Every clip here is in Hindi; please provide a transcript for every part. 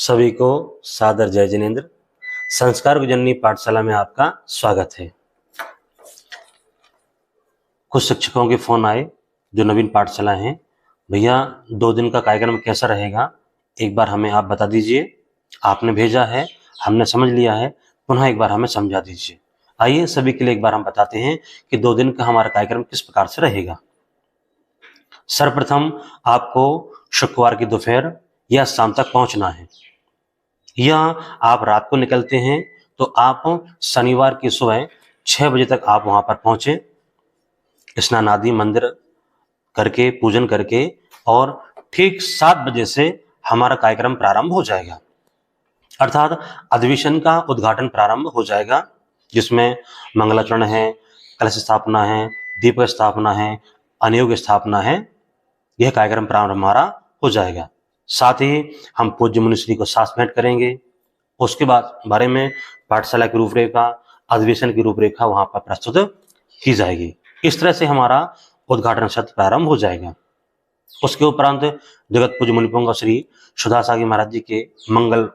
सभी को सादर जय जिनेन्द्र। संस्कार जननी पाठशाला में आपका स्वागत है। कुछ शिक्षकों के फोन आए जो नवीन पाठशाला हैं, भैया 2 दिन का कार्यक्रम कैसा रहेगा, एक बार हमें आप बता दीजिए। आपने भेजा है, हमने समझ लिया है, पुनः एक बार हमें समझा दीजिए। आइए सभी के लिए एक बार हम बताते हैं कि 2 दिन का हमारा कार्यक्रम किस प्रकार से रहेगा। सर्वप्रथम आपको शुक्रवार की दोपहर या शाम तक पहुंचना है, या आप रात को निकलते हैं तो आप शनिवार की सुबह 6 बजे तक आप वहां पर पहुंचे, स्नान आदि मंदिर करके पूजन करके, और ठीक 7 बजे से हमारा कार्यक्रम प्रारंभ हो जाएगा, अर्थात अधिवेशन का उद्घाटन प्रारंभ हो जाएगा, जिसमें मंगलाचरण है, कलश स्थापना है, दीपक स्थापना है, अनियोग स्थापना है। यह कार्यक्रम प्रारंभ हमारा हो जाएगा। साथ ही हम पूज्य मुनिश्री को साथ भेंट करेंगे। उसके बाद बारे में पाठशाला की रूपरेखा, अधिवेशन की रूपरेखा वहां पर प्रस्तुत की जाएगी। इस तरह से हमारा उद्घाटन सत्र प्रारंभ हो जाएगा। उसके उपरांत जगत पूज्य मुनिपुंग श्री सुधा सागी महाराज जी के मंगल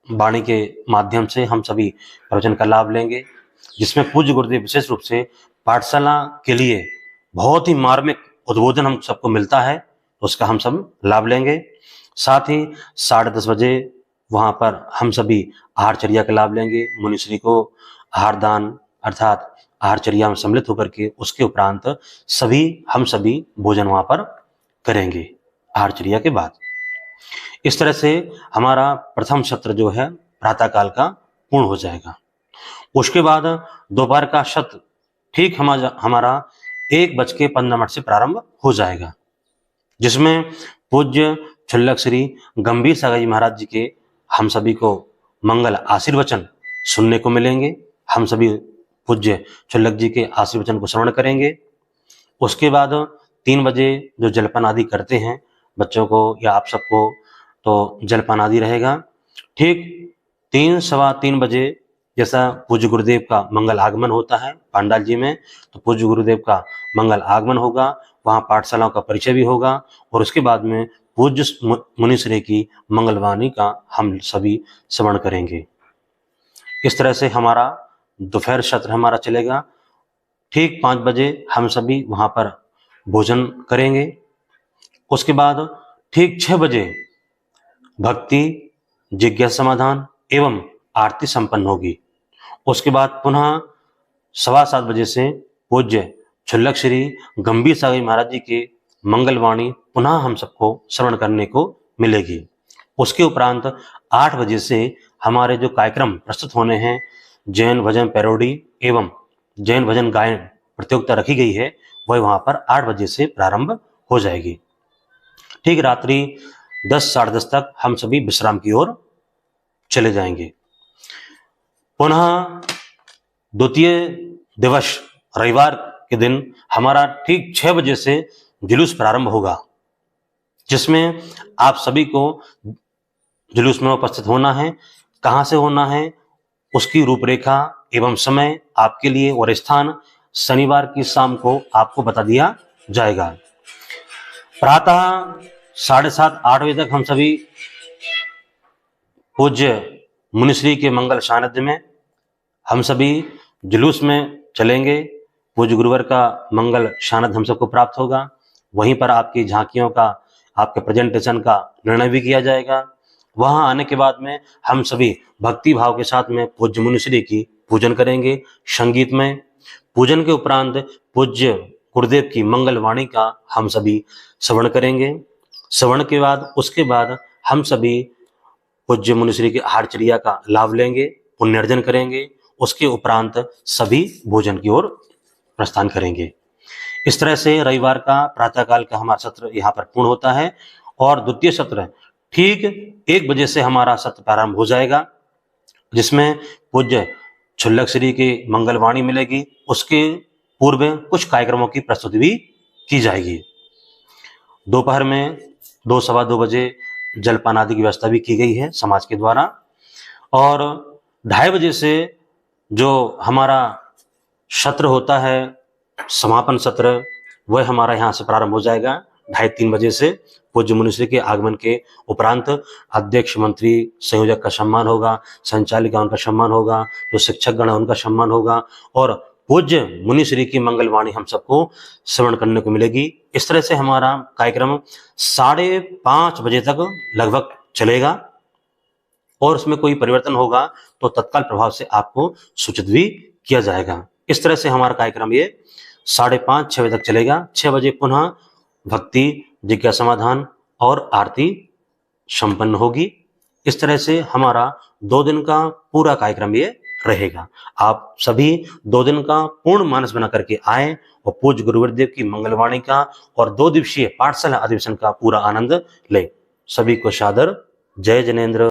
वाणी के माध्यम से हम सभी प्रवचन का लाभ लेंगे, जिसमें पूज्य गुरुदेव विशेष रूप से पाठशाला के लिए बहुत ही मार्मिक उद्बोधन हम सबको मिलता है, उसका हम सब लाभ लेंगे। साथ ही 10:30 बजे वहां पर हम सभी आहारचर्या का लाभ लेंगे। मुनिश्री को आहार दान अर्थात आहारचर्या में सम्मिलित होकर के उसके उपरांत हम सभी भोजन वहां पर करेंगे आहारचर्या के बाद। इस तरह से हमारा प्रथम सत्र जो है प्रातःकाल का पूर्ण हो जाएगा। उसके बाद दोपहर का सत्र ठीक हमारा 1:15 से प्रारंभ हो जाएगा, जिसमें पूज्य छुल्लक श्री गंभीर सागर जी महाराज जी के हम सभी को मंगल आशीर्वचन सुनने को मिलेंगे। हम सभी पूज्य छुल्लक जी के आशीर्वचन को श्रवण करेंगे। उसके बाद 3 बजे जो जलपान आदि करते हैं बच्चों को या आप सबको, तो जलपान आदि रहेगा। ठीक 3 सवा 3 बजे जैसा पूज्य गुरुदेव का मंगल आगमन होता है पांडाल जी में, तो पूज्य गुरुदेव का मंगल आगमन होगा, वहाँ पाठशालाओं का परिचय भी होगा, और उसके बाद में पूज्य मुनिश्री की मंगलवाणी का हम सभी श्रवण करेंगे। इस तरह से हमारा दोपहर सत्र हमारा चलेगा। ठीक 5 बजे हम सभी वहाँ पर भोजन करेंगे। उसके बाद ठीक 6 बजे भक्ति, जिज्ञासा समाधान एवं आरती संपन्न होगी। उसके बाद पुनः 7:15 बजे से पूज्य छुल्लक श्री गंभीर सागर महाराज जी के मंगलवाणी पुनः हम सबको श्रवण करने को मिलेगी। उसके उपरांत 8 बजे से हमारे जो कार्यक्रम प्रस्तुत होने हैं, जैन भजन पैरोडी एवं जैन भजन गायन प्रतियोगिता रखी गई है, वह वहां पर 8 बजे से प्रारंभ हो जाएगी। ठीक रात्रि 10 साढ़े 10 तक हम सभी विश्राम की ओर चले जाएंगे। पुनः द्वितीय दिवस रविवार के दिन हमारा ठीक 6 बजे से जुलूस प्रारंभ होगा, जिसमें आप सभी को जुलूस में उपस्थित होना है। कहाँ से होना है, उसकी रूपरेखा एवं समय आपके लिए और स्थान शनिवार की शाम को आपको बता दिया जाएगा। प्रातः 7:30 8 बजे तक हम सभी पूज्य मुनिश्री के मंगल सानिध्य में हम सभी जुलूस में चलेंगे। पूज्य गुरुवर का मंगल सानिध्य हम सबको प्राप्त होगा। वहीं पर आपकी झांकियों का, आपके प्रेजेंटेशन का निर्णय भी किया जाएगा। वहां आने के बाद में हम सभी भक्ति भाव के साथ में पूज्य मुनिश्री की पूजन करेंगे संगीत में। पूजन के उपरांत पूज्य गुरुदेव की मंगलवाणी का हम सभी श्रवण करेंगे। श्रवण के बाद उसके बाद हम सभी पूज्य मुनिश्री की आहारचर्या का लाभ लेंगे, पुण्यर्जन करेंगे। उसके उपरांत सभी भोजन की ओर प्रस्थान करेंगे। इस तरह से रविवार का प्रातःकाल का हमारा सत्र यहाँ पर पूर्ण होता है, और द्वितीय सत्र ठीक 1 बजे से हमारा सत्र प्रारंभ हो जाएगा, जिसमें पूज्य छुल्लक श्री की मंगलवाणी मिलेगी। उसके पूर्व कुछ कार्यक्रमों की प्रस्तुति भी की जाएगी। दोपहर में 2 सवा 2 बजे जलपान आदि की व्यवस्था भी की गई है समाज के द्वारा, और 2:30 बजे से जो हमारा सत्र होता है समापन सत्र, वह हमारा यहाँ से प्रारंभ हो जाएगा 2:30-3 बजे से पूज्य मुनिश्री के आगमन के उपरांत अध्यक्ष, मंत्री, संयोजक का सम्मान होगा, संचालिका उनका सम्मान होगा, जो शिक्षक गण है उनका सम्मान होगा और पूज्य मुनिश्री की मंगलवाणी हम सबको श्रवण करने को मिलेगी। इस तरह से हमारा कार्यक्रम 5:30 बजे तक लगभग चलेगा और उसमें कोई परिवर्तन होगा तो तत्काल प्रभाव से आपको सूचित भी किया जाएगा। इस तरह से हमारा कार्यक्रम ये 5:30-6 बजे तक चलेगा। 6 बजे पुनः भक्ति, जिज्ञासा समाधान और आरती संपन्न होगी। इस तरह से हमारा 2 दिन का पूरा कार्यक्रम ये रहेगा। आप सभी 2 दिन का पूर्ण मानस बना करके आए और पूज्य गुरु गुरुदेव की मंगलवाणी का और 2 दिवसीय पाठशाला अधिवेशन का पूरा आनंद लें। सभी को सादर जय जिनेंद्र।